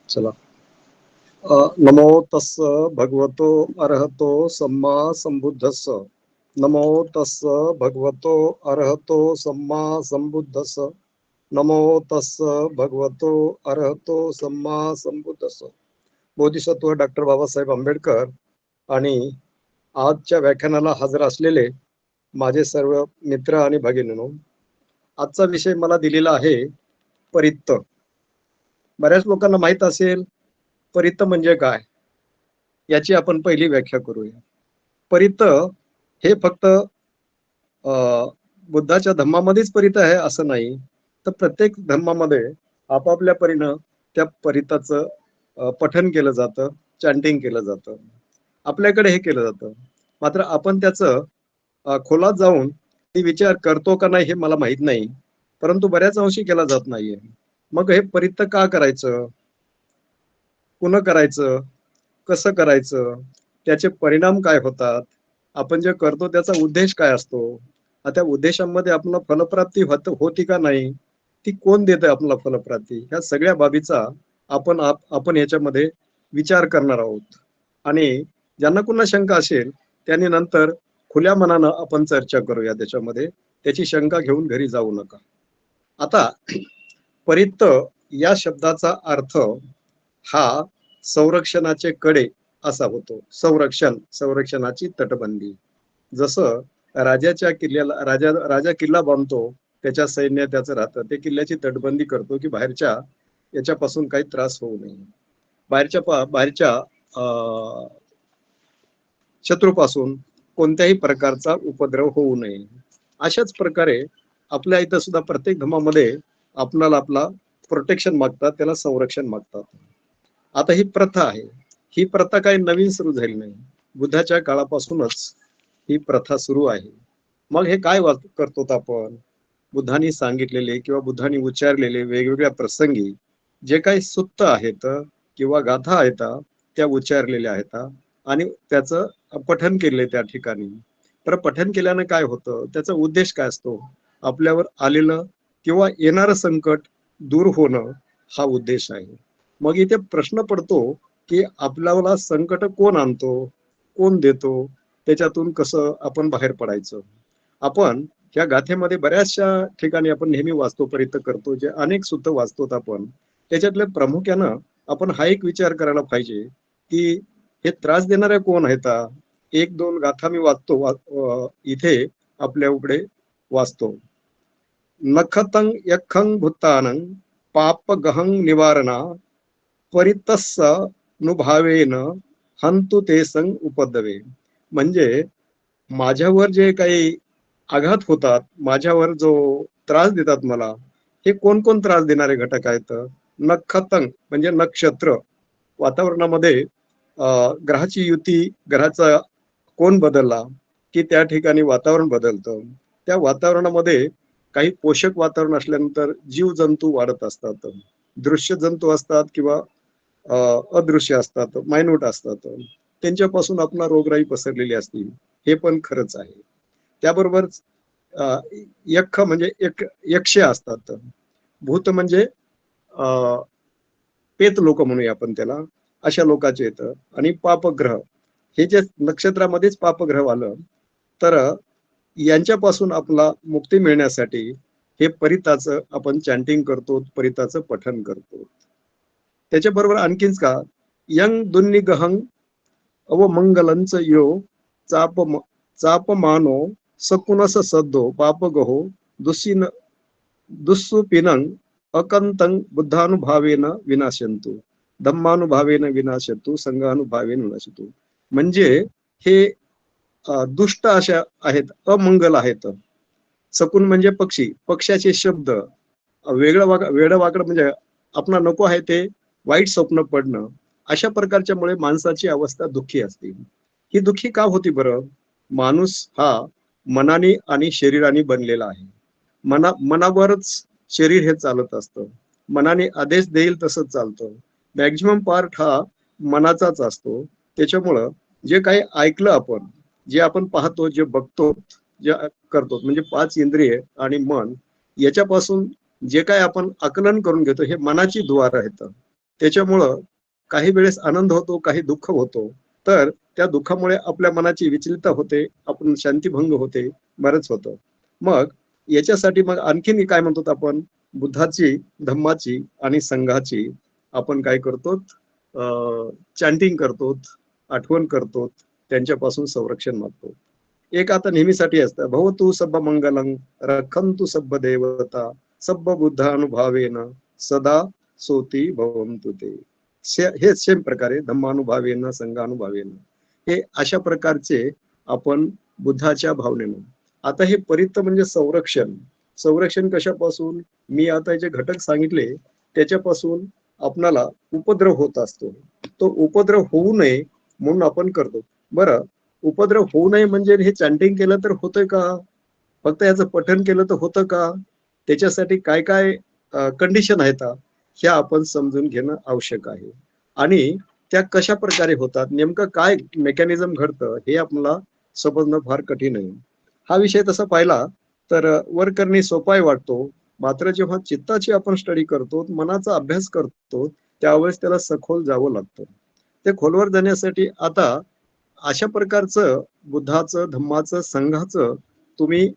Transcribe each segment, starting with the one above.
चला. नमो तस्स भगवतो अरहतो सम्मा संबुद्धस्स. नमो तस्स भगवतो अरहतो सम्मा संबुद्धस्स. नमो तस्स भगवतो अरहतो सम्मा संबुद्धस्स. बोधिसत्व डॉक्टर बाबासाहेब आंबेडकर आणि आजच्या व्याख्यानाला हजर असलेले माझे सर्व मित्र आणि भगिनींनो, आजचा विषय मला दिलेला आहे परित्त. बऱ्याच लोकांना माहित असेल परित्त म्हणजे काय, याची आपण पहिली व्याख्या करूया. परित्त हे फक्त बुद्धाच्या धम्मामध्येच परित्त आहे असं नाही, तर प्रत्येक धम्मामध्ये आपापल्या परीनं त्या परित्ताचं पठन केलं जातं, चॅन्टिंग केलं जातं. आपल्याकडे हे केलं जातं, मात्र आपण त्याचं खोलात जाऊन ती विचार करतो का नाही हे मला माहित नाही, परंतु बऱ्याच अंशी केला जात नाहीये. मग हे परित्त का करायचं, पुन्हा करायचं, कसं करायचं, त्याचे परिणाम काय होतात, आपण जे करतो त्याचा उद्देश काय असतो, त्या उद्देशामध्ये आपल्याला फलप्राप्ती होती का नाही, ती कोण देतं आपल्याला फलप्राप्ती, ह्या सगळ्या बाबीचा आपण याच्यामध्ये विचार करणार आहोत. आणि ज्यांना कुणा शंका असेल त्यांनी नंतर खुल्या मनानं आपण चर्चा करूया त्याच्यामध्ये, त्याची शंका घेऊन घरी जाऊ नका. आता परित्त या शब्दाचा अर्थ हा संरक्षणाचे कडे असा होतो. संरक्षणाची तटबंदी. जसं राजाच्या किल्ल्याला राजा किल्ला बांधतो, त्याच्या सैन्य त्याचं राहतं, ते किल्ल्याची तटबंदी करतो की बाहेरच्या याच्यापासून काही त्रास होऊ नये, बाहेरच्या शत्रूपासून कोणत्याही प्रकारचा उपद्रव होऊ नये. अशाच प्रकारे आपल्या इथं सुद्धा प्रत्येक धर्मामध्ये आपल्याला आपला प्रोटेक्शन मागतात, त्याला संरक्षण मागतात. आता ही प्रथा आहे, ही प्रथा काही नवीन सुरू झाली नाही, बुद्धाच्या काळापासूनच ही प्रथा सुरू आहे. मग हे काय करतो आपण, बुद्धांनी सांगितलेले किंवा बुद्धांनी उच्चारलेले वेगवेगळ्या प्रसंगी जे काही सुत्त आहेत किंवा गाथा आहेत त्या उच्चारलेल्या आहेत आणि त्याचं पठन केले त्या ठिकाणी. तर पठन केल्यानं काय होतं, त्याचा उद्देश काय असतो, आपल्यावर आलेलं किंवा येणारं संकट दूर होणं हा उद्देश आहे. मग इथे प्रश्न पडतो की आपल्याला संकट कोण आणतो, कोण देतो, त्याच्यातून कसं आपण बाहेर पडायचं. आपण या गाथेमध्ये बऱ्याचशा ठिकाणी आपण नेहमी वाचतो, परित्त करतो, जे अनेक सुद्धा वाचतो आपण, त्याच्यातले प्रामुख्यानं आपण हा एक विचार करायला पाहिजे की हे त्रास देणारे कोण आहेत. एक दोन गाथा मी वाचतो इथे आपल्याकडे वाचतो. नखतं यखं भूतानं पाप गहं निवारणा परितस्स नुभावेन हंतु ते संग उपद्रवे. म्हणजे माझ्यावर जे काही आघात होतात, माझ्यावर जो त्रास देतात मला, हे कोण कोण त्रास देणारे घटक आहेत. नखतं म्हणजे नक्षत्र, वातावरणामध्ये ग्रहाची युती, ग्रहाचा कोण बदलला की त्या ठिकाणी वातावरण बदलतं. त्या वातावरणामध्ये काही पोषक वातावरण असल्यानंतर जीव जंतू वाढत असतात, दृश्य जंतू असतात किंवा अदृश्य असतात, मायन्यूट असतात, त्यांच्यापासून आपला रोगराई पसरलेली असते, हे पण खरंच आहे. त्याबरोबर यक्ष म्हणजे यक्ष असतात, भूत म्हणजे पेत लोक म्हणूया आपण त्याला, अशा लोकांचे येतं. आणि पापग्रह, हे जे नक्षत्रामध्येच पापग्रह आलं, तर यांच्यापासून आपला मुक्ती मिळण्यासाठी हे परिताचं आपण चॅन्टिंग करतो, परिताचं पठन करतो. त्याच्याबरोबर आणखीनच का, यंग दुन्निगहं अवमंगलंच यो चापमानो सकुनस सद्दो पापगहो दुस्सुपिनं अकंतं बुद्धानुभावेन विनाशंतु धम्मानुभावेन विनाशतु संघानुभावेन विनाशतु. म्हणजे हे दुष्ट अशा आहेत, अमंगल आहेत. सकुन म्हणजे पक्षी, पक्षाचे शब्द, वेडं वाकड म्हणजे आपला नको आहे ते वाईट स्वप्न पडणं, अशा प्रकारच्यामुळे माणसाची अवस्था दुःखी असते. ही दुःखी का होती बरं, माणूस हा मनाने आणि शरीराने बनलेला आहे. मनावरच शरीर हे चालत असतं, मनाने आदेश देईल तसंच चालतं. मॅक्झिमम पार्ट हा मनाचाच असतो. त्याच्यामुळं जे काही ऐकलं आपण, जे आपण पाहतो, जे बघतो, जे करतो, म्हणजे 5 इंद्रिय आणि मन, याच्यापासून जे काही आपण आकलन करून घेतो हे मनाची द्वार आहेत. त्याच्यामुळं काही वेळेस आनंद होतो, काही दुःख होतो. तर त्या दुःखामुळे आपल्या मनाची विचलितता होते, आपण शांतीभंग होते, बरंच होतं. मग याच्यासाठी मग आणखीन काय म्हणतो आपण, बुद्धाची, धम्माची आणि संघाची आपण काय करतो, चॅन्टिंग करतो, आठवण करतो, त्यांच्यापासून संरक्षण मागतो. एक आता नेहमीसाठी असतं, भवतु सब्ब मंगलं रखन्तु सब्ब देवता सब्ब बुद्धानुभावेन सदा सोती भवन्तु ते. हे सेम प्रकारे धम्मानुभावेन संघानुभावेन, हे अशा प्रकारचे आपण बुद्धाच्या भावनेनं. आता हे परित्त म्हणजे संरक्षण. संरक्षण कशापासून, मी आता जे घटक सांगितले त्याच्यापासून आपणाला उपद्रव होत असतो. तो उपद्रव होऊ नये म्हणून आपण करतो. बरं, उपद्रव होऊ नये म्हणजे हे चॅन्टिंग केलं तर होतंय का, फक्त याचं पठण केलं तर होतं का, त्याच्यासाठी काय काय कंडिशन आहेत ह्या आपण समजून घेणं आवश्यक आहे. आणि त्या कशा प्रकारे होतात, नेमकं काय मेकॅनिझम घडतं हे आपल्याला समजणं फार कठीण आहे. हा विषय तसा पाहिला तर वर करणे सोपाय वाटतो, मात्र जेव्हा चित्ताची आपण स्टडी करतो, मनाचा अभ्यास करतो, त्यावेळेस त्याला सखोल जावं लागतं. ते खोलवर जाण्यासाठी आता अशा प्रकारचं बुद्धाचं, धम्माचं, संघाचं तुम्ही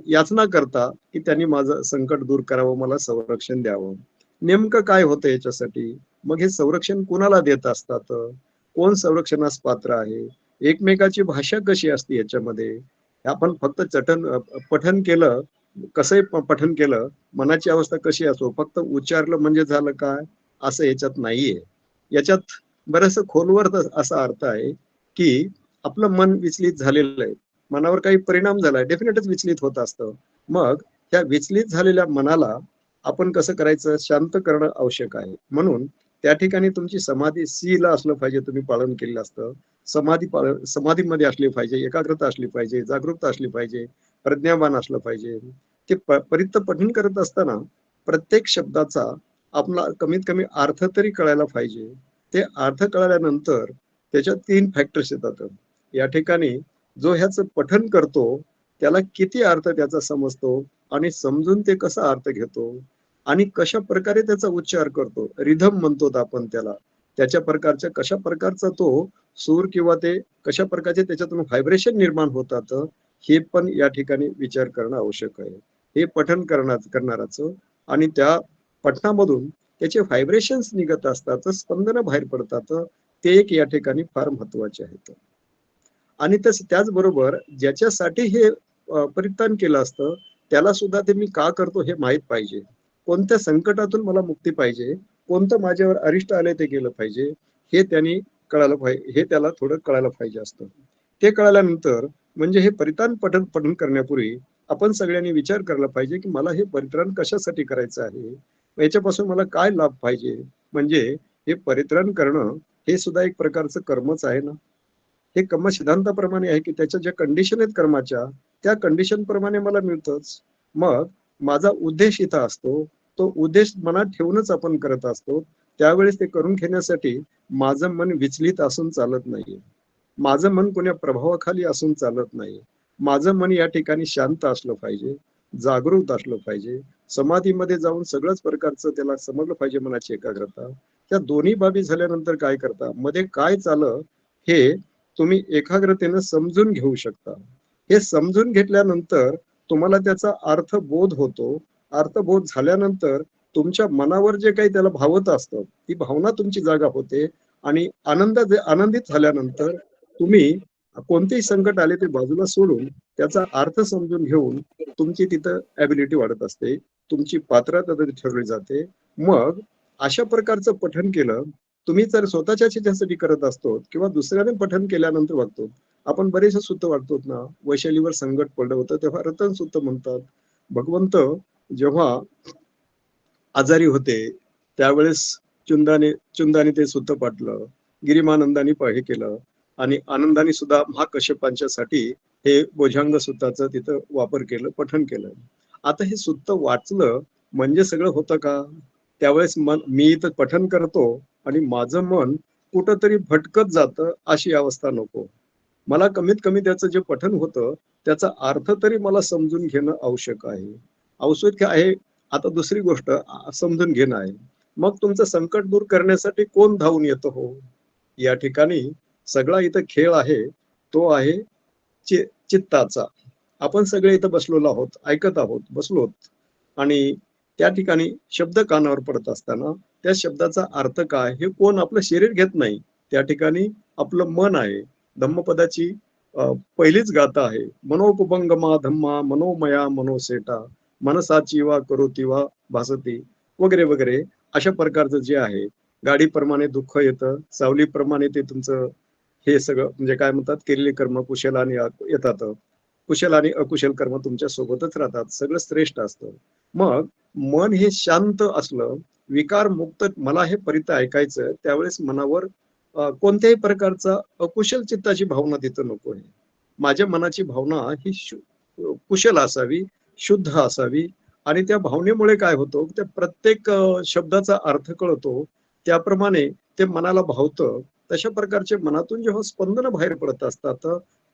याचना करता की त्यांनी माझं संकट दूर करावं, मला संरक्षण द्यावं. नेमकं काय होतं याच्यासाठी, मग हे संरक्षण कुणाला देत असतात, कोण संरक्षणास पात्र आहे, एकमेकाची भाषा कशी असते याच्यामध्ये. आपण फक्त पठन केलं, कसंही पठन केलं, मनाची अवस्था कशी असो, फक्त उच्चारलं म्हणजे झालं काय, असं याच्यात नाहीये. याच्यात बरंच खोलवर असा अर्थ आहे की आपलं मन विचलित झालेलं आहे, मनावर काही परिणाम झालाय, डेफिनेटच विचलित होत असतं. मग त्या विचलित झालेल्या मनाला आपण कसं करायचं, शांत करणं आवश्यक आहे. म्हणून त्या ठिकाणी तुमची समाधी सी ला असलं पाहिजे, तुम्ही पालन केलेलं असतं. समाधीमध्ये असली पाहिजे, एकाग्रता असली पाहिजे, जागरूकता असली पाहिजे, प्रज्ञावान असलं पाहिजे. ते परित्त पठण करत असताना प्रत्येक शब्दाचा आपला कमीत कमी अर्थ तरी कळायला पाहिजे. ते अर्थ कळाल्यानंतर त्याच्यात 3 फॅक्टर्स येतात. या ठिकाणी जो ह्याचं पठन करतो त्याला किती अर्थ त्याचा समजतो आणि समजून ते कसा अर्थ घेतो आणि कशा प्रकारे त्याचा उच्चार करतो, रिधम म्हणतो आपण त्याला, त्याच्या प्रकारच्या कशा प्रकारचा तो सूर किंवा ते कशा प्रकारचे त्याच्यातून व्हायब्रेशन निर्माण होतात, हे पण या ठिकाणी विचार करणं आवश्यक आहे. हे पठन करणाराचं आणि त्या पठणामधून त्याचे व्हायब्रेशन्स निघत असतात, स्पंदनं बाहेर पडतात, ते एक या ठिकाणी फार महत्वाचे आहेत. आणि त्याचबरोबर ज्याच्यासाठी हे परित्राण केलं असतं त्याला सुद्धा ते मी का करतो हे माहित पाहिजे. कोणत्या संकटातून मला मुक्ती पाहिजे, कोणतं माझ्यावर अरिष्ट आले ते गेलं पाहिजे, हे त्यांनी कळालं पाहिजे, हे त्याला थोडं कळायला पाहिजे असतं. ते कळाल्यानंतर म्हणजे हे परित्राण पठण करण्यापूर्वी आपण सगळ्यांनी विचार करायला पाहिजे की मला हे परित्राण कशासाठी करायचं आहे, याच्यापासून मला काय लाभ पाहिजे. म्हणजे हे परित्राण करणं हे सुद्धा एक प्रकारचं कर्मच आहे ना. हे कर्म सिद्धांताप्रमाणे आहे की त्याच्या ज्या कंडिशन आहेत कर्माच्या, त्या कंडिशन प्रमाणे मला मिळतच. मग माझा उद्देश इथं असतो, तो उद्देश मनात ठेवूनच आपण करत असतो. त्यावेळेस ते करून घेण्यासाठी माझं मन विचलित असून चालत नाहीये, माझं मन कोण्या प्रभावाखाली असून चालत नाही. माझं मन या ठिकाणी शांत असलं पाहिजे, जागरूक असलं पाहिजे, समाधीमध्ये जाऊन सगळ्याच प्रकारचं त्याला समजलं पाहिजे, मनाची एकाग्रता. त्या दोन्ही बाबी झाल्यानंतर काय करता, मध्ये काय चाललं हे तुम्ही एकाग्रतेनं समजून घेऊ शकता. हे समजून घेतल्यानंतर तुम्हाला त्याचा अर्थबोध होतो. अर्थबोध झाल्यानंतर तुमच्या मनावर जे काही त्याला भावत असतं, ती भावना तुमची जागा होते आणि आनंदित झाल्यानंतर तुम्ही कोणतेही संकट आले ते बाजूला सोडून त्याचा अर्थ समजून घेऊन तुमची तिथं ॲबिलिटी वाढत असते, तुमची पात्रता ठरवली जाते. मग अशा प्रकारचं पठण केलं, तुम्ही जर स्वतःच्या ह्याच्यासाठी करत असतो किंवा दुसऱ्याने पठण केल्यानंतर वागतो, आपण बरेचसे सुत्त वाटतो ना, वैशालीवर संकट पडलं होतं तेव्हा रतन सुत्त म्हणतात. भगवंत जेव्हा आजारी होते त्यावेळेस चुंदाने ते सुत्त पाटलं, गिरिमानंदाने हे केलं आणि आनंदाने सुद्धा महाकश्यपांच्यासाठी हे भुजंग सुत्ताचं तिथं वापर केलं, पठण केलं. आता हे सुत्त वाचलं म्हणजे सगळं होतं का? त्यावेळेस मी इथं पठण करतो आणि माझं मन कुठंतरी भटकत जातं, अशी अवस्था नको. मला कमीत कमी त्याचं जे पठण होतं त्याचा अर्थ तरी मला समजून घेणं आवश्यक आहे. आवश्यक आहे. आता दुसरी गोष्ट समजून घेणं आहे. मग तुमचं संकट दूर करण्यासाठी कोण धावून येतं हो? या ठिकाणी सगळा इथं खेळ आहे, तो आहे चित्ताचा. आपण सगळे इथं बसलेलो आहोत, ऐकत आहोत, बसलोत आणि त्या ठिकाणी शब्द कानावर पडत असताना त्या शब्दाचा अर्थ काय हे कोण आपलं शरीर घेत नाही. त्या ठिकाणी आपलं मन आहे. धम्मपदाची पहिलीच गाथा आहे. मनोपभंगमा धम्मा मनोमया मनोसेटा मनसाची वा करोती वा भासती वगैरे वगैरे अशा प्रकारचं जे आहे. गाडीप्रमाणे दुःख येतं, सावलीप्रमाणे ते तुमचं हे सगळं म्हणजे काय म्हणतात केलेली कर्म कुशल आणि येतात. कुशल आणि अकुशल कर्म तुमच्या सोबतच राहतात. सगळं श्रेष्ठ असतं. मग मन हे शांत असलं, विकार मुक्त मला हे परित ऐकायचं त्यावेळेस मनावर कोणत्याही प्रकारचा अकुशल चित्ताची भावना तिथं नको आहे. माझ्या मनाची भावना ही कुशल असावी, शुद्ध असावी आणि त्या भावनेमुळे काय होतं त्या प्रत्येक शब्दाचा अर्थ कळतो. त्याप्रमाणे ते मनाला भावतं. तशा प्रकारचे मनातून जेव्हा स्पंदन बाहेर पडत असतात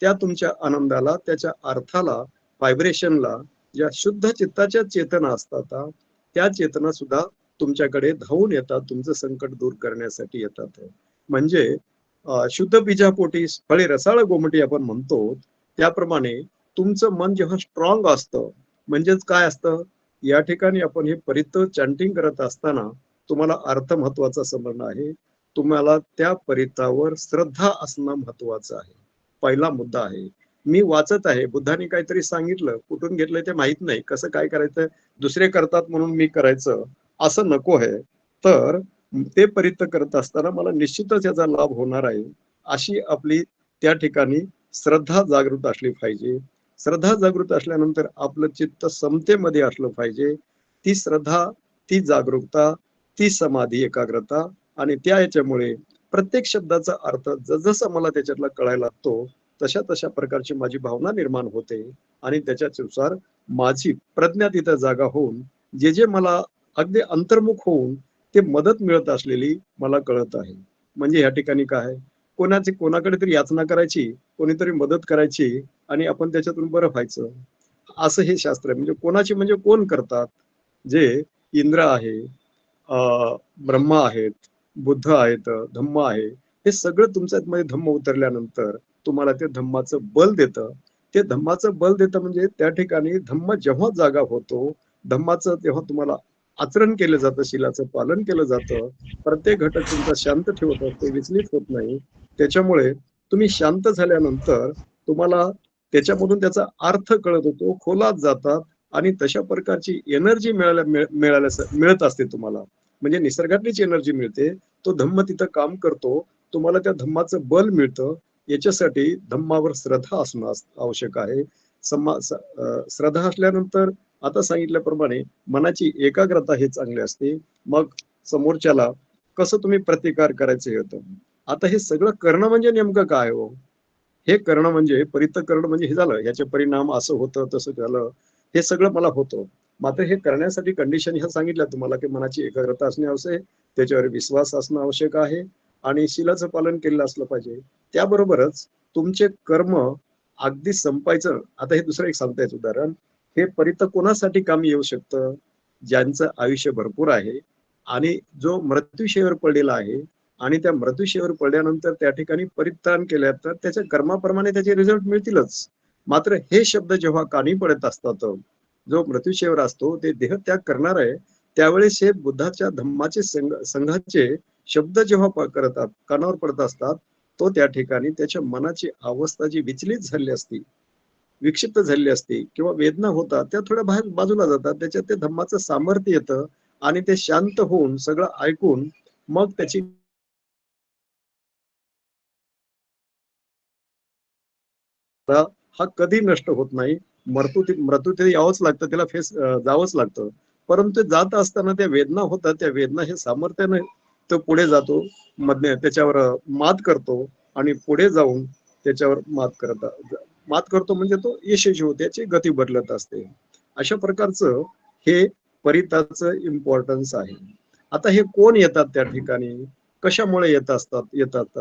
त्या तुमच्या आनंदाला, त्याच्या अर्थाला, व्हायब्रेशनला ज्या शुद्ध चित्ताच्या चेतना असतात त्या चेतना सुद्धा तुमच्याकडे धावून येतात, तुमचं संकट दूर करण्यासाठी येतात. म्हणजे शुद्ध बीजापोटी फळे रसाळ गोमटी आपण म्हणतो त्याप्रमाणे तुमचं मन जेव्हा स्ट्रॉंग असतं म्हणजेच काय असतं या ठिकाणी आपण हे परित चॅन्टिंग करत असताना तुम्हाला अर्थ महत्वाचा समजणं आहे. तुम्हाला त्या परितावर श्रद्धा असणं महत्वाचं आहे. पहिला मुद्दा आहे. मी वाचत आहे, बुद्धाने काहीतरी सांगितलं, कुठून घेतलंय ते माहित नाही, कसं काय करायचं, दुसरे करतात म्हणून मी करायचं असं नको आहे. तर ते परित करत असताना मला निश्चितच याचा लाभ होणार आहे अशी आपली त्या ठिकाणी श्रद्धा जागृत असली पाहिजे. श्रद्धा जागृत असल्यानंतर आपलं चित्त समतेमध्ये असलं पाहिजे. ती श्रद्धा, ती जागरूकता, ती समाधी, एकाग्रता आणि त्या याच्यामुळे प्रत्येक शब्दाचा अर्थ जसं मला त्याच्यातला कळायला लागतो तशा तशा प्रकारची माझी भावना निर्माण होते आणि त्याच्यानुसार माझी प्रज्ञा तिथं जागा होऊन जे जे मला अगदी अंतर्मुख होऊन ते मदत मिळत असलेली मला कळत आहे. म्हणजे या ठिकाणी काय कोणाकडे तरी याचना करायची, कोणीतरी मदत करायची आणि आपण त्याच्यातून बरं व्हायचं असं हे शास्त्र आहे. म्हणजे कोणाची म्हणजे कोण करतात जे इंद्र आहे, ब्रह्मा आहेत, बुद्ध आहेत, धम्म आहे. हे सगळं तुमच्यात मध्ये धम्म उतरल्यानंतर तुम्हाला ते धम्माचं बल देतं. ते धम्माचं बल देतं म्हणजे त्या ठिकाणी धम्म जेव्हा जागा होतो, धम्माचं तेव्हा तुम्हाला आचरण केलं जातं, शिलाचं पालन केलं जातं. प्रत्येक घटक तुमचा शांत ठेवत असतो, विचलित होत नाही. त्याच्यामुळे तुम्ही शांत झाल्यानंतर तुम्हाला त्याच्यामधून त्याचा अर्थ कळत होतो, खोलात जातात आणि तशा प्रकारची एनर्जी मिळत असते तुम्हाला. म्हणजे निसर्गातलीच एनर्जी मिळते. तो धम्म तिथं काम करतो. तुम्हाला त्या धम्माचं बल मिळतं. याच्यासाठी धम्मावर श्रद्धा असणं आवश्यक आहे. श्रद्धा असल्यानंतर आता सांगितल्याप्रमाणे मनाची एकाग्रता हे चांगली असते. मग समोरच्याला कसं तुम्ही प्रतिकार करायचं हे होतं. आता हे सगळं करणं म्हणजे नेमकं काय हो? हे करणं म्हणजे परित करणं म्हणजे हे झालं, याचे परिणाम असं होतं तसं झालं, हे सगळं मला होतं. मात्र हे करण्यासाठी कंडिशन ह्या सांगितल्या तुम्हाला की मनाची एकाग्रता असणे आवश्यक आहे, त्याच्यावर विश्वास असणं आवश्यक आहे आणि शिलाचं पालन केलेलं असलं पाहिजे. त्याबरोबरच तुमचे कर्म अगदी संपायचं. आता हे दुसरं एक सांगता येतं उदाहरण. हे परित कोणासाठी कामी येऊ शकतं? ज्यांचं आयुष्य भरपूर आहे आणि जो मृत्यूशयेवर पडलेला आहे आणि त्या मृत्यूशयेवर पडल्यानंतर त्या ठिकाणी परित्राण केल्या तर त्याच्या कर्माप्रमाणे त्याचे रिझल्ट मिळतीलच. मात्र हे शब्द जेव्हा कानी पडत असतात, जो मृत्यूशयेवर असतो ते देह त्याग करणार आहे त्यावेळेस हे बुद्धाच्या धम्माचे संघाचे शब्द जेव्हा करतात कानावर पडत असतात, तो त्या ठिकाणी त्याच्या मनाची अवस्था जी विचलित झाली असती, विक्षिप्त झालेली असते किंवा वेदना होतात त्या थोड्या बाहेर बाजूला जातात. त्याच्यात ते धम्माचं सामर्थ्य येतं आणि ते शांत होऊन सगळं ऐकून मग त्याची हा कधी नष्ट होत नाही. मृत्यू ते यावंच लागतं, त्याला फेस जावंच लागतं. परंतु जात असताना त्या वेदना होतात, त्या वेदना हे सामर्थ्याने तो पुढे जातो, मधने त्याच्यावर मात करतो आणि पुढे जाऊन त्याच्यावर मात करतो म्हणजे तो यशस्वी होते, त्याची गती बदलत असते. अशा प्रकारचं हे परिताचं इम्पॉर्टन्स आहे. आता हे कोण येतात त्या ठिकाणी, कशामुळे येतात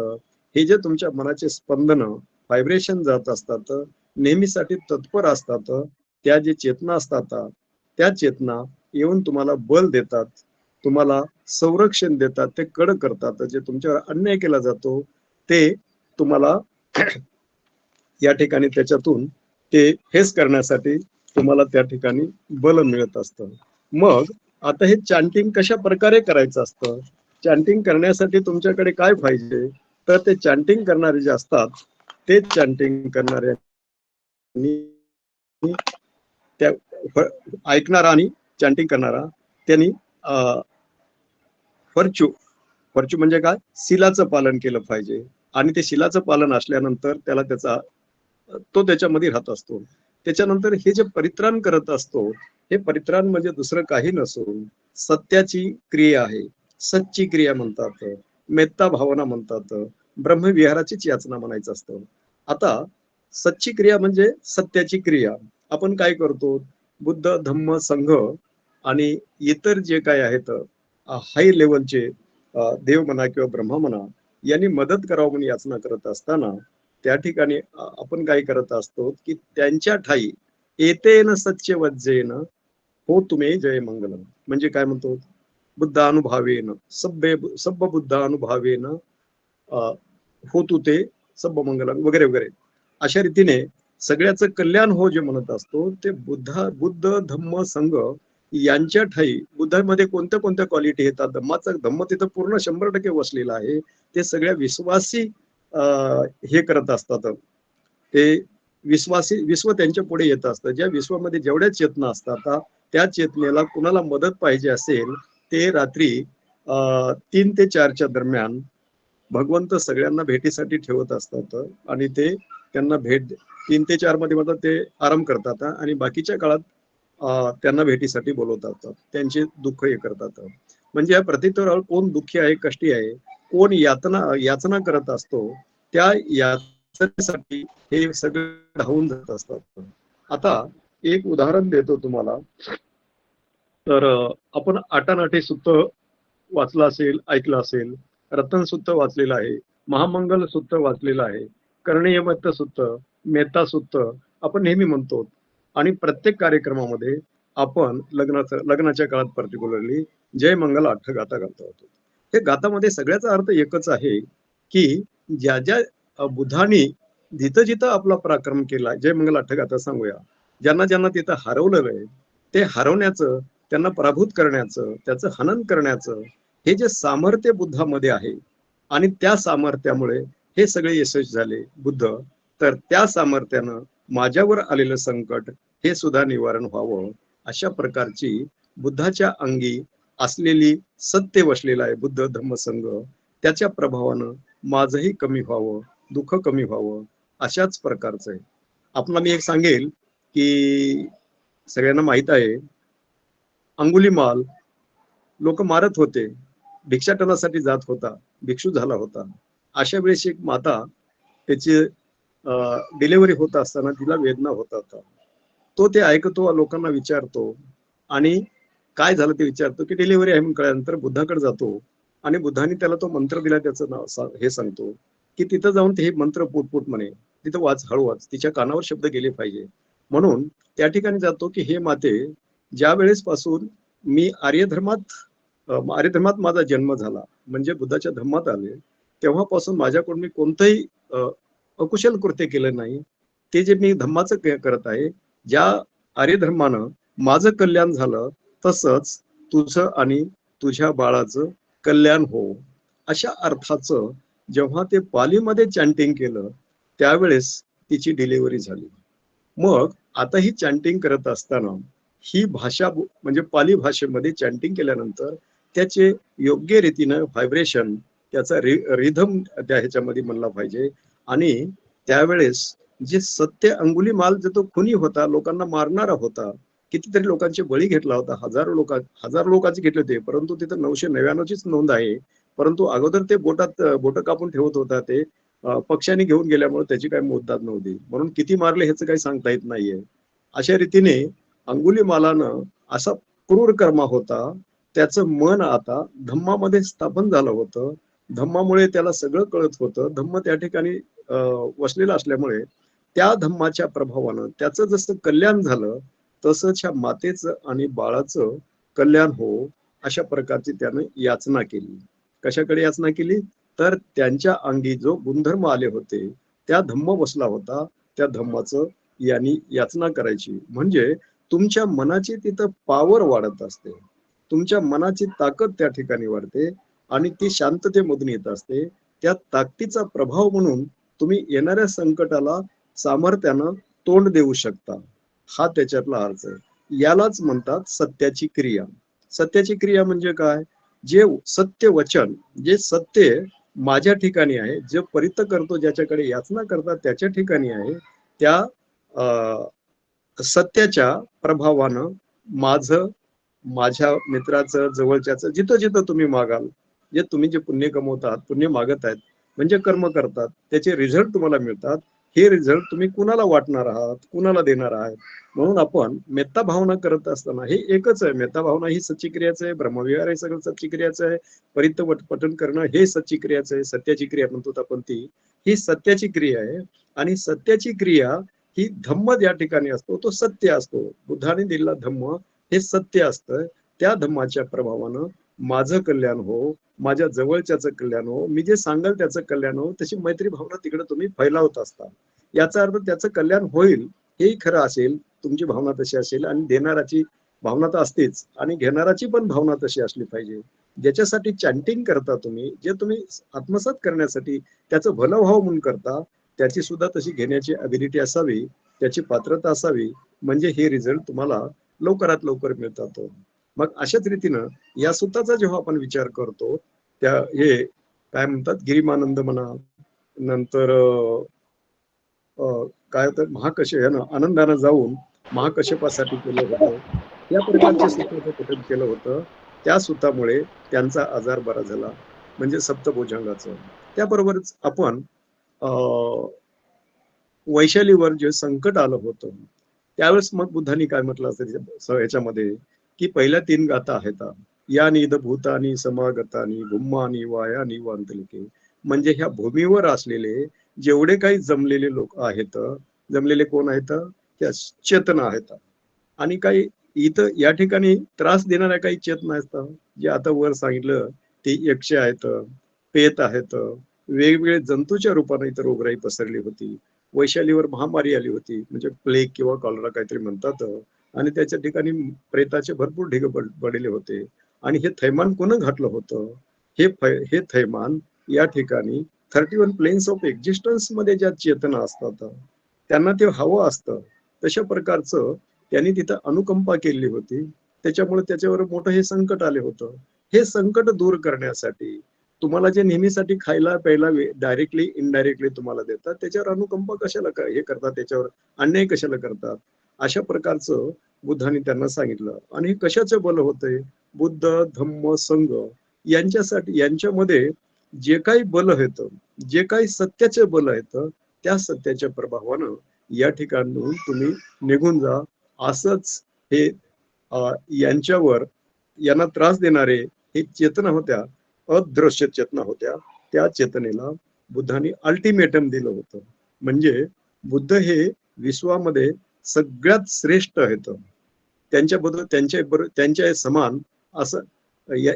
हे जे तुमच्या मनाचे स्पंदन व्हायब्रेशन जात असतात, नेहमीसाठी तत्पर असतात, त्या जे चेतना असतात त्या चेतना येऊन तुम्हाला बल देतात. तुम्हाला संरक्षण देतात, ते कडक करतात. जे तुमच्यावर अन्याय केला जातो ते तुम्हाला या ठिकाणी त्याच्यातून ते फेस करण्यासाठी तुम्हाला त्या ठिकाणी बल मिळत असतं. मग आता हे चॅन्टिंग कशा प्रकारे करायचं असतं? चॅन्टिंग करण्यासाठी तुमच्याकडे काय पाहिजे? तर ते चॅन्टिंग करणारे जे असतात, ते चॅन्टिंग करणाऱ्यांनी त्या ऐकणारा आणि चॅन्टिंग करणारा त्यांनी व्हर्च्यू व्हर्च्यू म्हणजे काय? शिलाचं पालन केलं पाहिजे. आणि ते शिलाचं पालन असल्यानंतर त्याला तो त्याच्यामध्ये राहत असतो. त्याच्यानंतर हे जे परित्राण करत असतो, हे परित्राण म्हणजे दुसरं काही नसून सत्याची क्रिया आहे. सच्ची क्रिया म्हणतात, मेत्ता भावना म्हणतात, ब्रह्मविहाराचीच याचना म्हणायचं असतं. आता सच्ची क्रिया म्हणजे सत्याची क्रिया. आपण काय करतो? बुद्ध, धम्म, संघ आणि इतर जे काय आहेत हाय लेवलचे देव म्हणा किंवा ब्रह्मा म्हणा, यांनी मदत करावं म्हणून याचना करत असताना त्या ठिकाणी आपण काय करत असतो की त्यांच्या ठाई एतेन सच्चे वज्जेन हो तुम्ही जय मंगलम. म्हणजे काय म्हणतो? बुद्धानुभावेन सब्ब बुद्धानुभावेन होतु ते सब्ब मंगलम वगैरे वगैरे. अशा रीतीने सगळ्याचं कल्याण हो जे म्हणत असतो ते बुद्ध धम्म संघ यांच्या ठाई. बुद्धामध्ये कोणत्या कोणत्या क्वालिटी येतात? धम्म तिथं पूर्ण 100% वसलेला आहे. ते सगळ्या विश्वासी हे करत असतात. ते विश्वासी विश्व त्यांच्या पुढे येत असतं. ज्या विश्वामध्ये जेवढ्या चेतना असतात त्या चेतनेला कुणाला मदत पाहिजे असेल ते रात्री 3 ते 4च्या दरम्यान भगवंत सगळ्यांना भेटीसाठी ठेवत असतात. आणि ते त्यांना भेट 3 ते 4 मध्ये म्हणतात ते आराम करतात आणि बाकीच्या काळात त्यांना भेटीसाठी बोलवतात. त्यांचे दुःख हे करतात. म्हणजे या प्रतितोरावर कोण दुःखी आहे, कष्टी आहे, कोण याचना करत असतो, त्या याचनेसाठी हे सगळे धावून जात असतात. आता एक उदाहरण देतो तुम्हाला. तर आपण आटानाटे सुत्त वाचलं असेल, ऐकलं असेल. रतन सुत्त वाचलेलं आहे, महामंगल सुत्त वाचलेलं आहे, कर्णयमत्त सुत्त, मेहता सुत्त आपण नेहमी म्हणतो. आणि प्रत्येक कार्यक्रमामध्ये आपण लग्नाच्या काळात पर्टिक्युलरली जय मंगल आठ गाता घालतो. हे गातामध्ये सगळ्याचा अर्थ एकच आहे की ज्या ज्या बुद्धांनी जिथं जिथं आपला पराक्रम केला, जय मंगल आठ गाता सांगूया. ज्यांना ज्यांना तिथं हरवलेलं आहे ते हरवण्याचं, त्यांना पराभूत करण्याचं, त्याचं हनन करण्याचं हे जे सामर्थ्य बुद्धामध्ये आहे आणि त्या सामर्थ्यामुळे हे सगळे यशस्वी झाले बुद्ध. तर त्या सामर्थ्यानं माझ्यावर आलेलं संकट हे सुद्धा निवारण व्हावं, अशा प्रकारची बुद्धाच्या अंगी असलेली सत्य वसलेलं आहे बुद्ध धम्म संघ. त्याच्या प्रभावानं माझंही कमी व्हावं, दुःख कमी व्हावं, अशाच प्रकारचं आहे. आपल्याला मी एक सांगेल की सगळ्यांना माहित आहे अंगुलीमाल लोक मारत होते, भिक्षाटनासाठी जात होता, भिक्षू झाला होता. अशा वेळेस एक माता त्याची डिलिव्हरी होत असताना तिला वेदना होतात. तो ते ऐकतो, लोकांना विचारतो आणि काय झालं ते विचारतो की डिलिव्हरी आहे म्हणून कळल्यानंतर बुद्धाकडे जातो आणि बुद्धाने त्याला तो मंत्र दिला, त्याचं नाव हे सांगतो की तिथं जाऊन ते हे मंत्र पुटपुट म्हणे, तिथं वाच, हळू वाच, तिच्या कानावर शब्द गेले पाहिजे. म्हणून त्या ठिकाणी जातो की हे माते, ज्या वेळेस पासून मी आर्यधर्मात माझा जन्म झाला, म्हणजे बुद्धाच्या धम्मात आले, तेव्हापासून माझ्याकडून मी कोणतंही अकुशल कृत्य केलं नाही. ते जे मी धम्माचं करत आहे, ज्या आर्यधर्मानं माझं कल्याण झालं तसंच तुझं आणि तुझ्या बाळाचं कल्याण हो, अशा अर्थाचं जेव्हा ते पालीमध्ये चॅन्टिंग केलं त्यावेळेस तिची डिलिव्हरी झाली. मग आता ही चॅन्टिंग करत असताना ही भाषा म्हणजे पाली भाषेमध्ये चॅन्टिंग केल्यानंतर त्याचे योग्य रीतीनं व्हायब्रेशन, त्याचा रिधम त्या ह्याच्यामध्ये म्हणला पाहिजे. आणि त्यावेळेस जे सत्य अंगुलीमाल जो तो खुनी होता, लोकांना मारणारा होता, कितीतरी लोकांचे बळी घेतला होता, हजार लोकांचे घेतले होते, परंतु तिथं 999चीच नोंद आहे. परंतु अगोदर ते बोट कापून ठेवत होता, ते पक्षांनी घेऊन गेल्यामुळे त्याची काही मोजदाद नव्हती, म्हणून किती मारले ह्याचं काही सांगता येत नाहीये. अशा रीतीने अंगुलीमालानं असा क्रूर कर्मा होता, त्याचं मन आता धम्मामध्ये स्थापन झालं होतं. धम्मामुळे त्याला सगळं कळत होतं. धम्म त्या ठिकाणी वसलेला असल्यामुळे त्या धम्माच्या प्रभावानं त्याचं जसं कल्याण झालं तसंच ह्या मातेचं आणि बाळाचं कल्याण हो, अशा प्रकारची त्याने याचना केली. कशाकडे याचना केली? तर त्यांच्या अंगी जो गुणधर्म आले होते, त्या धम्म बसला होता, त्या धम्माचं यांनी याचना करायची. म्हणजे तुमच्या मनाची तिथं पॉवर वाढत असते, तुमच्या मनाची ताकद त्या ठिकाणी वाढते आणि ती शांततेमधून येत असते. त्या ताकदीचा प्रभाव म्हणून तुम्ही येणाऱ्या संकटाला सामर्थ्यानं तोंड देऊ शकता. हा त्याच्यातला अर्थ आहे. यालाच म्हणतात सत्याची क्रिया. सत्याची क्रिया म्हणजे काय? जे सत्य वचन, जे सत्य माझ्या ठिकाणी आहे, जे परित करतो, ज्याच्याकडे याचना करतात त्याच्या ठिकाणी आहे, त्या सत्याच्या प्रभावानं माझं, माझ्या मित्राचं, जवळच्याचं, जिथं जिथं तुम्ही मागाल, जे तुम्ही जे पुण्य कमवतात, पुण्य मागत आहेत म्हणजे कर्म करतात, त्याचे रिझल्ट तुम्हाला मिळतात. हे रिझल्ट तुम्ही कुणाला वाटणार आहात, कुणाला देणार आहात? म्हणून आपण मेत्ता भावना करत असताना हे एकच आहे. मेत्ता भावना ही सच्ची क्रियाच आहे. ब्रह्मविहार हे सगळं सच्ची क्रियाच आहे. परित पठन करणं हे सच्ची क्रियाच आहे. सत्याची क्रिया म्हणतो आपण ती, ही सत्याची क्रिया आहे. आणि सत्याची क्रिया ही धम्म ज्या ठिकाणी असतो तो सत्य असतो. बुद्धाने दिलेला धम्म हे सत्य असतं. त्या धम्माच्या प्रभावानं माझं कल्याण हो, माझ्या जवळच्याचं कल्याण हो, मी जे सांगाल त्याचं कल्याण हो, तशी मैत्री भावना तिकडे तुम्ही फैलावत असता. याचा अर्थ त्याचं कल्याण होईल हेही खरं असेल, तुमची भावना तशी असेल आणि देणाराची भावना तर असतेच आणि घेणाराची पण भावना तशी असली पाहिजे. ज्याच्यासाठी चॅन्टिंग करता तुम्ही, जे तुम्ही आत्मसात करण्यासाठी त्याचं भलं व्हावं म्हणून करता, त्याची सुद्धा तशी घेण्याची ॲबिलिटी असावी, त्याची पात्रता असावी, म्हणजे हे रिझल्ट तुम्हाला लवकरात लवकर मिळतात. मग अशाच रीतीनं या सुताचा जेव्हा आपण विचार करतो, त्या हे काय म्हणतात, गिरिमानंद म्हणा, नंतर काय तर महाकश्यपानं आनंदानं जाऊन महाकश्यपासाठी केलं होतं, या प्रकारच्या सूत्राचं पठण केलं होतं. त्या सूत्रामुळे त्यांचा आजार बरा झाला, म्हणजे सप्तभुजंगाचं. त्याबरोबरच आपण वैशालीवर जे संकट आलं होतं, त्यावेळेस मग बुद्धांनी काय म्हटलं असतं याच्यामध्ये, की पहिल्या 3 गाथा आहेत. यानी इद भूतानी समागतानी भूम्मानी वायानी वांतलिके. म्हणजे ह्या भूमीवर असलेले जेवढे काही जमलेले लोक आहेत, जमलेले कोण आहेत? त्या चेतना आहेत. आणि काही इथं या ठिकाणी त्रास देणाऱ्या काही चेतना असतात, जे आता वर सांगितलं, ते यक्ष आहेत, पेत आहेत, वेगवेगळे जंतूच्या रूपाने इथं रोगराई पसरली होती. वैशालीवर महामारी आली होती, म्हणजे प्लेग किंवा कॉलरा काहीतरी म्हणतात. आणि त्याच्या ठिकाणी प्रेताचे भरपूर ढिग पडलेले होते. आणि हे थैमान कोण घातलं होतं? हे थैमान या ठिकाणी 31 प्लेन्स ऑफ एक्झिस्टन्स मध्ये ज्या चेतना असतात, त्यांना ते हवं असतं. तशा प्रकारचं त्यांनी तिथं अनुकंपा केली होती. त्याच्यामुळे त्याच्यावर मोठं हे संकट आले होतं. हे संकट दूर करण्यासाठी तुम्हाला जे नेहमीसाठी खायला प्यायला डायरेक्टली इनडायरेक्टली तुम्हाला देतात, त्याच्यावर अनुकंपा कशाला हे करतात, त्याच्यावर अन्याय कशाला करतात? अशा प्रकारचं बुद्धांनी त्यांना सांगितलं. आणि हे कशाचं बल होतंय? बुद्ध, धम्म, संघ यांच्यासाठी, यांच्यामध्ये जे काही बल येतं, जे काही सत्याचे बल येतं, त्या सत्याच्या प्रभावानं या ठिकाणून तुम्ही निघून जा. असंच हे यांच्यावर, यांना त्रास देणारे हे चेतना होत्या, अदृश्य चेतना होत्या. त्या चेतनेला बुद्धांनी अल्टिमेटम दिलं होतं. म्हणजे बुद्ध हे विश्वामध्ये सगळ्यात श्रेष्ठ आहेत. त्यांच्याबद्दल त्यांच्या समान असं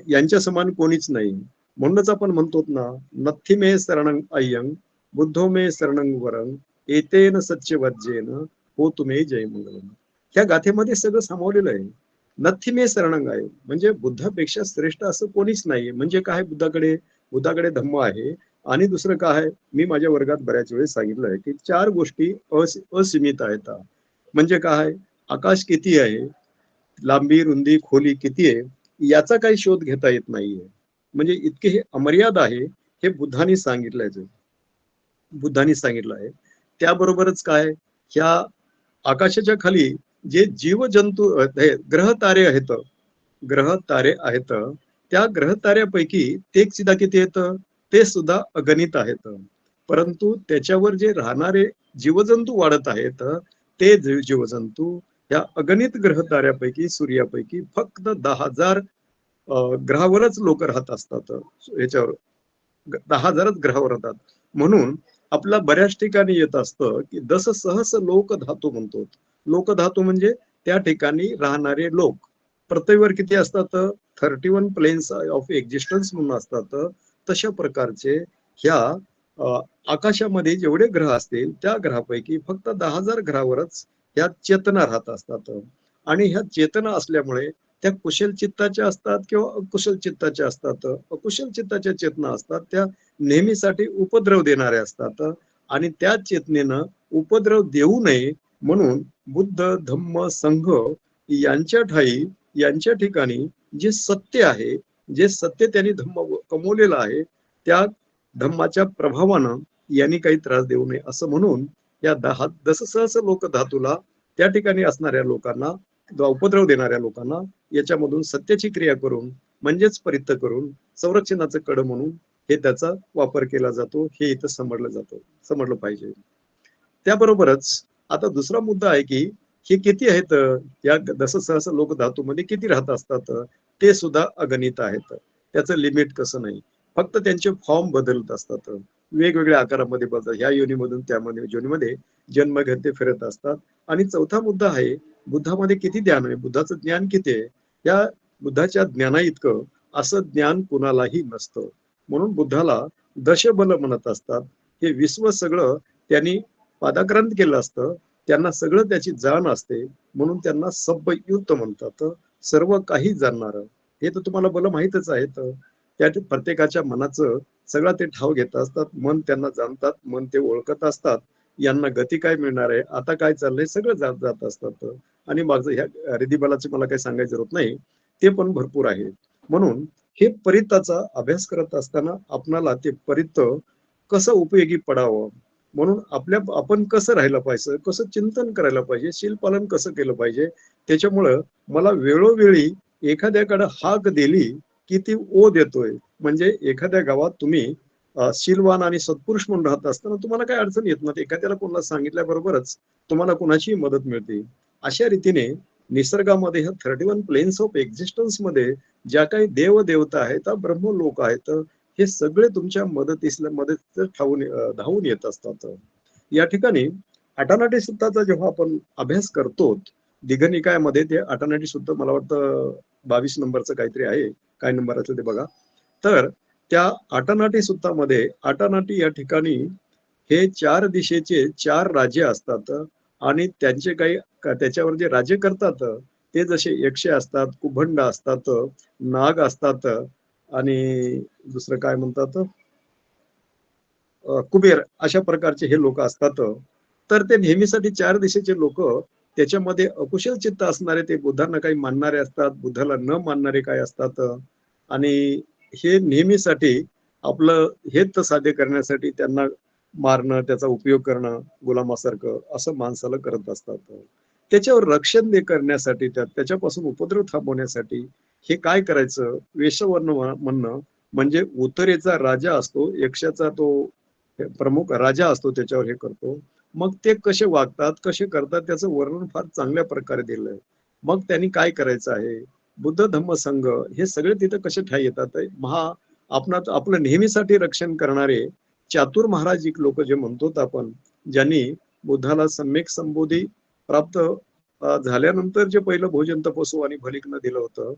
यांच्या समान कोणीच नाही. म्हणूनच आपण म्हणतो ना, नथी मे शरणं अय्यंग बुद्धो मे शरणं वरंग एतेन सच्चवज्जेन हो तुम्ही जय मंगलम. ह्या गाथेमध्ये सगळं सामावलेलं आहे. नथी मे शरणं आहे म्हणजे बुद्धापेक्षा श्रेष्ठ असं कोणीच नाही. म्हणजे काय? बुद्धाकडे धम्म आहे. आणि दुसरं काय आहे? मी माझ्या वर्गात बऱ्याच वेळेस सांगितलं आहे की 4 गोष्टी असीमित आहेत. म्हणजे काय? आकाश किती आहे, लांबी, रुंदी, खोली किती आहे, याचा काही शोध घेता येत नाहीये. म्हणजे इतके हे अमर्याद आहे, हे बुद्धांनी सांगितलं आहे. त्याबरोबरच काय? ह्या आकाशाच्या खाली जे जीवजंतू ग्रह तारे आहेत, त्या ग्रह ताऱ्यापैकी ते सुद्धा किती येतं? ते सुद्धा अगणित आहेत. परंतु त्याच्यावर जे राहणारे जीवजंतू वाढत आहेत, ते जीवजंतू या अगणित ग्रह ताऱ्यापैकी, सूर्यापैकी फक्त 10,000 ग्रहावरच लोक राहत असतात. याच्यावर 10,000च ग्रहावर राहतात. म्हणून आपला बऱ्याच ठिकाणी येत असतं की दस सहस लोक धातू म्हणतो. लोक धातू म्हणजे त्या ठिकाणी राहणारे लोक. पृथ्वीवर किती असतात? 31 प्लेन्स ऑफ एक्झिस्टन्स म्हणून असतात, तशा प्रकारचे ह्या आकाशामध्ये जेवढे ग्रह असतील त्या ग्रहापैकी फक्त 10,000 ग्रहावरच ह्या चेतना राहत असतात. आणि ह्या चेतना असल्यामुळे त्या कुशल चित्ताच्या असतात किंवा अकुशल चित्ताच्या असतात. अकुशल चित्ताच्या चेतना असतात त्या नेहमीसाठी उपद्रव देणाऱ्या असतात, आणि त्या चेतनेनं उपद्रव देऊ नये म्हणून बुद्ध, धम्म, संघ यांच्या ठिकाणी जे सत्य आहे, जे सत्य त्यांनी धम्म कमवलेलं आहे, त्या धम्माच्या प्रभावानं यांनी काही त्रास देऊ नये असं म्हणून या दससहस्र लोक धातूला त्या ठिकाणी असणाऱ्या लोकांना, उपद्रव देणाऱ्या लोकांना याच्यामधून सत्याची क्रिया करून म्हणजेच परित्य करून संरक्षणाचं कड म्हणून हे त्याचा वापर केला जातो, हे इथं समजलं पाहिजे. त्याबरोबरच आता दुसरा मुद्दा आहे की हे किती आहेत, या दससहस्र लोक धातूमध्ये किती राहत असतात, ते सुद्धा अगणित आहेत. त्याचं लिमिट कसं नाही, फक्त त्यांचे फॉर्म बदलत असतात, वेगवेगळ्या आकारामध्ये बदलतात, ह्या योनीमधून त्यामध्ये योनीमध्ये जन्म घेत ते फिरत असतात. आणि चौथा मुद्दा आहे, बुद्धामध्ये किती ज्ञान आहे, बुद्धाचं ज्ञान किती आहे, या बुद्धाच्या ज्ञाना इतकं असं ज्ञान कुणालाही नसतं. म्हणून बुद्धाला दशबल म्हणत असतात. हे विश्व सगळं त्यांनी पादाक्रांत केलं असतं, त्यांना सगळं त्याची जाण असते म्हणून त्यांना सब्बयुक्त म्हणतात, सर्व काही जाणणार. हे तर तुम्हाला बल माहितच आहेत. त्या प्रत्येकाच्या मनाचं सगळं ते ठाव घेत असतात, मन त्यांना जाणतात, मन ते ओळखत असतात, यांना गती काय मिळणार आहे, आता काय चाललंय, सगळं जात असतात. आणि माझं ह्या रिधिबलाचे मला काही सांगायचं होत नाही, ते पण भरपूर आहे. म्हणून हे परित्याचा अभ्यास करत असताना आपणाला ते परित्य कसं उपयोगी पडावं, म्हणून आपण कसं राहिलं पाहिजे, कसं चिंतन करायला पाहिजे, शीलपालन कसं केलं पाहिजे, त्याच्यामुळं मला वेळोवेळी एखाद्याकडे हाक दिली की ती ओ देतोय. म्हणजे एखाद्या गावात तुम्ही शीलवान आणि सत्पुरुष म्हणून राहत असताना तुम्हाला काही अडचण येत नाही, एखाद्याला कोणाला सांगितल्याबरोबरच तुम्हाला कोणाची मदत मिळते. अशा रीतीने निसर्गामध्ये ह्या 31 प्लेन्स ऑफ एक्झिस्टन्स मध्ये ज्या काही देव देवता आहेत, ब्रह्म लोक आहेत, हे सगळे तुमच्या मदत धावून येत असतात. या ठिकाणी अटानाटी सूत्राचा जेव्हा आपण अभ्यास करतो दिघनिकायामध्ये, ते अटानाटी सूत्र मला वाटतं 22 नंबरचं काहीतरी आहे, काय नंबर असेल ते बघा. तर त्या अटानाटी सूत्रामध्ये अटानाटी या ठिकाणी हे 4 दिशेचे 4 राज्य असतात, आणि त्यांचे काही त्याच्यावर जे राज्य करतात ते जसे यक्ष असतात, कुभंड असतात, नाग असतात, आणि दुसरं काय म्हणतात, कुबेर, अशा प्रकारचे हे लोक असतात. तर ते नेहमीसाठी 4 दिशेचे लोक, त्याच्यामध्ये अकुशल चित्त असणारे ते बुद्धांना काही मानणारे असतात, बुद्धाला न मानणारे काय असतात, आणि हे नेहमीसाठी आपलं हित साध्य करण्यासाठी त्यांना मारणं, त्याचा उपयोग करणं गुलामासारखं असं माणसाला करत असतात. त्याच्यावर रक्षण करण्यासाठी, त्याच्यापासून उपद्रव थांबवण्यासाठी हे काय करायचं, वेशवर्ण म्हणणं म्हणजे उत्तरेचा राजा असतो, यक्षाचा तो प्रमुख राजा असतो, त्याच्यावर हे करतो. मग ते कसे वागतात, कसे करतात, त्याचं वर्णन फार चांगल्या प्रकारे दिलंय. मग त्यांनी काय करायचं आहे, बुद्ध धम्म संघ हे सगळे तिथे कसे ठाई येतात. आपलं नेहमीसाठी रक्षण करणारे चातुर महाराजिक लोक जे म्हणतो आपण, ज्यांनी बुद्धाला सम्यक संबोधी प्राप्त झाल्यानंतर जे पहिलं भोजन तपस्व आणि भलिकनं दिलं होतं,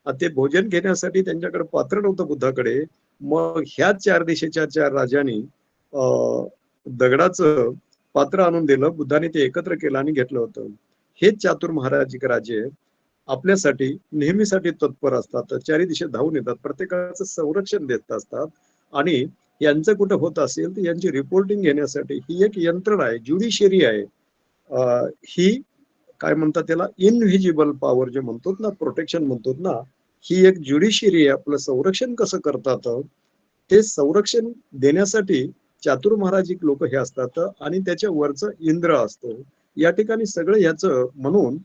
ते भोजन घेण्यासाठी त्यांच्याकडे पात्र नव्हतं बुद्धाकडे. मग ह्या 4 दिशेच्या 4 राजांनी दगडाचं पात्र आणून दिलं, बुद्धाने ते एकत्र केलं आणि घेतलं होतं. हे चातुर महाराजिक राजे आपल्यासाठी नेहमीसाठी तत्पर असतात, 4 दिशेत धावून येतात, प्रत्येकाचं संरक्षण देत असतात. आणि यांचं कुठं होत असेल तर यांची रिपोर्टिंग घेण्यासाठी ही एक यंत्रणा आहे, ज्युडिशियरी आहे. ही काय म्हणतात त्याला, इनव्हिजिबल पॉवर जे म्हणतो ना, प्रोटेक्शन म्हणतो ना, ही एक ज्युडिशियरी आहे. आपलं संरक्षण कसं करतात, ते संरक्षण देण्यासाठी चातुर महाराजिक लोक हे असतात, आणि त्याच्या वरचं इंद्र असतो. या ठिकाणी सगळं ह्याचं म्हणून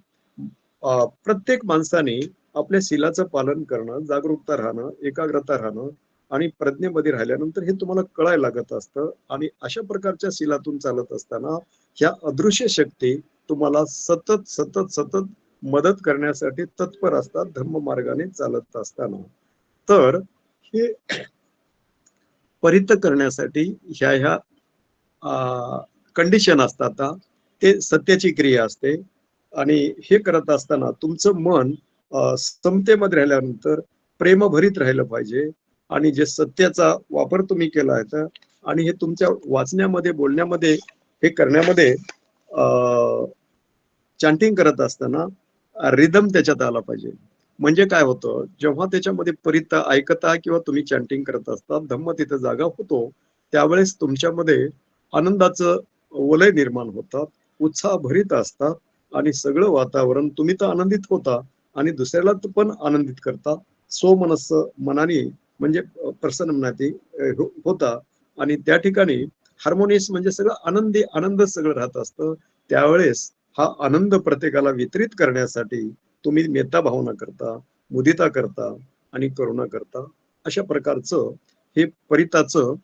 प्रत्येक माणसाने आपल्या शीलाचं पालन करणं, जागरूकता राहणं, एकाग्रता राहणं आणि प्रज्ञेमध्ये राहिल्यानंतर हे तुम्हाला कळायला लागत असतं. आणि अशा प्रकारच्या शीलातून चालत असताना ह्या अदृश्य शक्ती तुम्हाला सतत सतत सतत मदत करण्यासाठी तत्पर असतात धम्म मार्गाने चालत असताना. तर हे परित्य करण्यासाठी ह्या कंडिशन असतात, ते सत्याची क्रिया असते. आणि हे करत असताना तुमचं मन समतेमध्ये राहिल्यानंतर प्रेमभरीत राहिलं पाहिजे आणि जे सत्याचा वापर तुम्ही केला आहे तर आणि हे तुमच्या वाचण्यामध्ये बोलण्यामध्ये हे करण्यामध्ये चॅन्टिंग करत असताना रिदम त्याच्यात आला पाहिजे. म्हणजे काय होतं, जेव्हा त्याच्यामध्ये परिता ऐकता किंवा तुम्ही चॅन्टिंग करत असता, धम्म तिथे जागा होतो, त्यावेळेस तुमच्यामध्ये आनंदाचं वलय निर्माण होतात, उत्साह भरीत असतात आणि सगळं वातावरण तुम्ही तर आनंदित होता आणि दुसऱ्याला पण आनंदित करता. स्वमनस्स मनाने म्हणजे प्रसन्नमनाती होता आणि त्या ठिकाणी हार्मोनियस म्हणजे सगळं आनंदी आनंद सगळं राहत असतं. त्यावेळेस हा आनंद प्रत्येकाला वितरित करण्यासाठी तुम्ही मेत्ता भावना करता, मुदिता करता आणि करुणा करता. अशा प्रकारचं हे परिताचं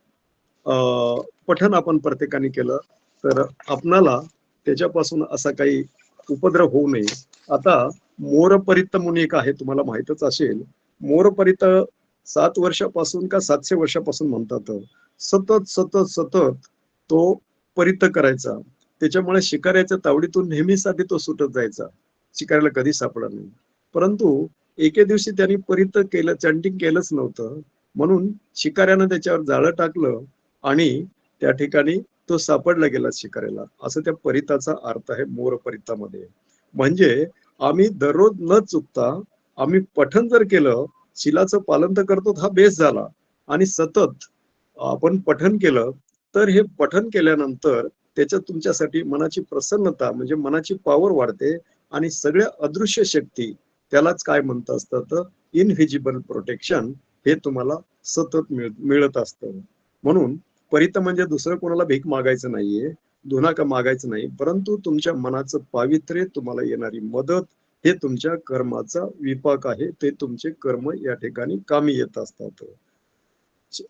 पठण आपण प्रत्येकाने केलं तर आपणाला त्याच्यापासून असा काही उपद्रव होऊ नये. आता मोरपरित म्हणून एक आहे, तुम्हाला माहीतच असेल. मोरपरित 7 वर्षापासून का 700 वर्षापासून म्हणतात. सतत सतत सतत तो परित करायचा. त्याच्यामुळे शिकाऱ्याच्या तावडीतून नेहमीसाठी तो सुटत जायचा. शिकाऱ्याला कधी सापडला नाही. परंतु एके दिवशी त्यांनी परित केलं, चॅन्टिंग केलंच नव्हतं. म्हणून शिकाऱ्यानं त्याच्यावर जाळं टाकलं आणि त्या ठिकाणी तो सापडला गेला शिकाऱ्याला. असं त्या परिताचा अर्थ आहे मोरपरितामध्ये. म्हणजे आम्ही दररोज न चुकता आम्ही पठण जर केलं, शिलाचं पालन तर करतो हा बेस झाला आणि सतत आपण पठण केलं तर हे पठण केल्यानंतर त्याच्यात तुमच्यासाठी मनाची प्रसन्नता म्हणजे मनाची पॉवर वाढते आणि सगळ्या अदृश्य शक्ती त्यालाच काय म्हणत असतात इनव्हिजिबल प्रोटेक्शन हे तुम्हाला सतत मिळत असतं. म्हणून परित म्हणजे दुसरं कोणाला भीक मागायचं नाहीये, धुनाका मागायचं नाही, परंतु तुमच्या मनाचं पावित्र्य, तुम्हाला येणारी मदत हे तुमच्या कर्माचा विपाक आहे. ते तुमचे कर्म या ठिकाणी कामी येत असतात.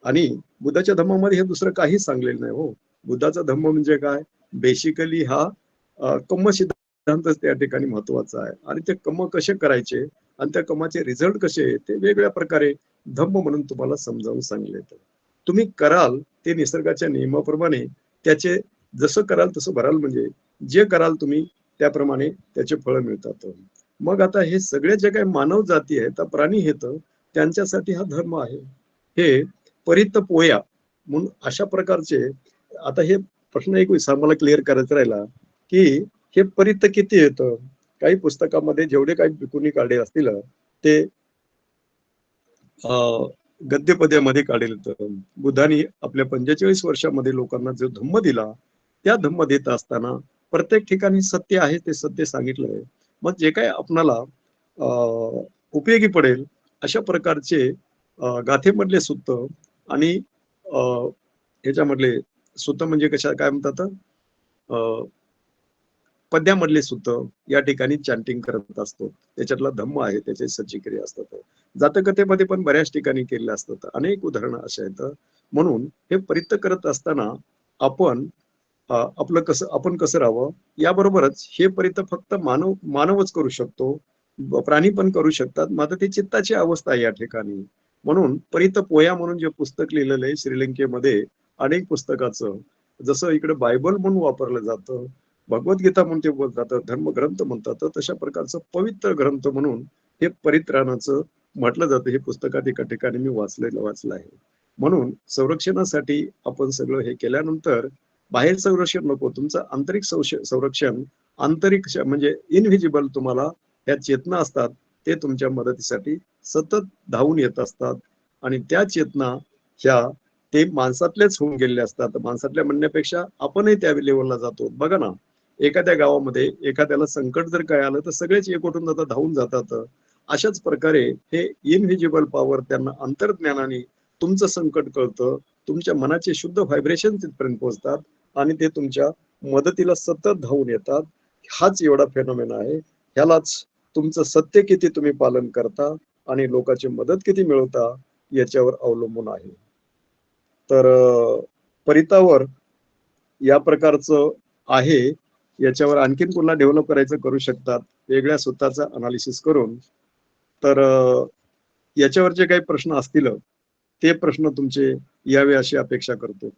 आणि बुद्धाच्या धम्मामध्ये हे दुसरं काहीच सांगलेलं नाही हो. बुद्धाचा धम्म म्हणजे काय? बेसिकली हा कर्म सिद्धांतच त्या ठिकाणी महत्वाचा आहे आणि ते कर्म कसे करायचे आणि त्या कर्माचे रिझल्ट कसे ते वेगवेगळ्या प्रकारे धम्म म्हणून तुम्हाला समजावून सांगले. तुम्ही कराल ते निसर्गाच्या नियमाप्रमाणे त्याचे जसं कराल तसं भराल, म्हणजे जे कराल तुम्ही त्याप्रमाणे त्याचे फळ मिळतात. मग आता हे सगळे जे काही मानव जाती आहेत, प्राणी आहेत, त्यांच्यासाठी हा धर्म आहे. हे परित पोया म्हणून अशा प्रकारचे. आता हे प्रश्न एक मला क्लिअर करायचा राहिला की हे परित किती येतं. काही पुस्तकामध्ये जेवढे काही कोणी काढले असतील ते गद्यपद्यामध्ये काढेल. तर बुद्धाने आपल्या 45 वर्षामध्ये लोकांना जो धम्म दिला, त्या धम्म देत असताना प्रत्येक ठिकाणी सत्य आहे ते सत्य सांगितलंय. मग जे काही आपणाला उपयोगी पडेल अशा प्रकारचे गाथेमधले सुत्त आणि ह्याच्यामधले सुत्त म्हणजे कशा काय म्हणतात पद्यामधले सुद्धा या ठिकाणी चॅन्टिंग करत असतो. त्याच्यातला धम्म आहे, त्याचे सज्जीक्रिया असतात. जातकथेमध्ये पण बऱ्याच ठिकाणी केलेल्या असतात. अनेक उदाहरणं अशी आहेत. म्हणून हे परित्य करत असताना आपण आपलं कसं आपण कसं राहावं याबरोबरच हे परित्य फक्त मानवच करू शकतो, प्राणी पण करू शकतात. मात्र ती चित्ताची अवस्था आहे या ठिकाणी. म्हणून परित्य पोया म्हणून जे पुस्तक लिहिलेलं आहे श्रीलंकेमध्ये, अनेक पुस्तकाचं, जसं इकडे बायबल म्हणून वापरलं जातं, भगवद्गीता म्हणून ते जातं, धर्मग्रंथ म्हणतात, तशा प्रकारचं पवित्र ग्रंथ म्हणून हे परित्राणाचं म्हटलं जातं. हे पुस्तकात एका ठिकाणी मी वाचलं आहे. म्हणून संरक्षणासाठी आपण सगळं हे केल्यानंतर बाहेर संरक्षण नको, तुमचं आंतरिक संरक्षण, आंतरिक म्हणजे इनव्हिजिबल तुम्हाला ह्या चेतना असतात, ते तुमच्या मदतीसाठी सतत धावून येत असतात आणि त्या चेतना ह्या ते माणसातलेच होऊन गेलेले असतात. माणसातल्या म्हणण्यापेक्षा आपणही त्या लेवलला जातो. बघा ना, एखाद्या गावामध्ये एखाद्याला संकट जर काय आलं तर सगळेच एकवटून जातात, धावून जातात. अशाच प्रकारे हे इनव्हिजिबल पॉवर त्यांना अंतर्ज्ञानाने तुमचं संकट कळतं, तुमच्या मनाचे शुद्ध व्हायब्रेशन तिथपर्यंत पोहोचतात आणि ते तुमच्या मदतीला सतत धावून येतात. हाच एवढा फेनोमेन आहे. ह्यालाच तुमचं सत्य किती तुम्ही पालन करता आणि लोकांची मदत किती मिळवता याच्यावर अवलंबून आहे. तर परितावर या प्रकारचं आहे. याच्यावर आणखीन पुन्हा डेव्हलप करायचं करू शकतात वेगळ्या स्वतःचा अनालिसिस करून. तर याच्यावर जे काही प्रश्न असतील ते प्रश्न तुमचे यावे अशी अपेक्षा करतो.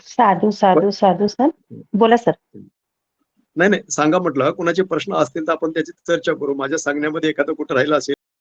साधू साधू साधू सर, बोला सर. नाही नाही सांगा म्हटलं, कुणाचे प्रश्न असतील तर आपण त्याची चर्चा करू. माझ्या सांगण्यामध्ये एखादं कुठं राहिलं असेल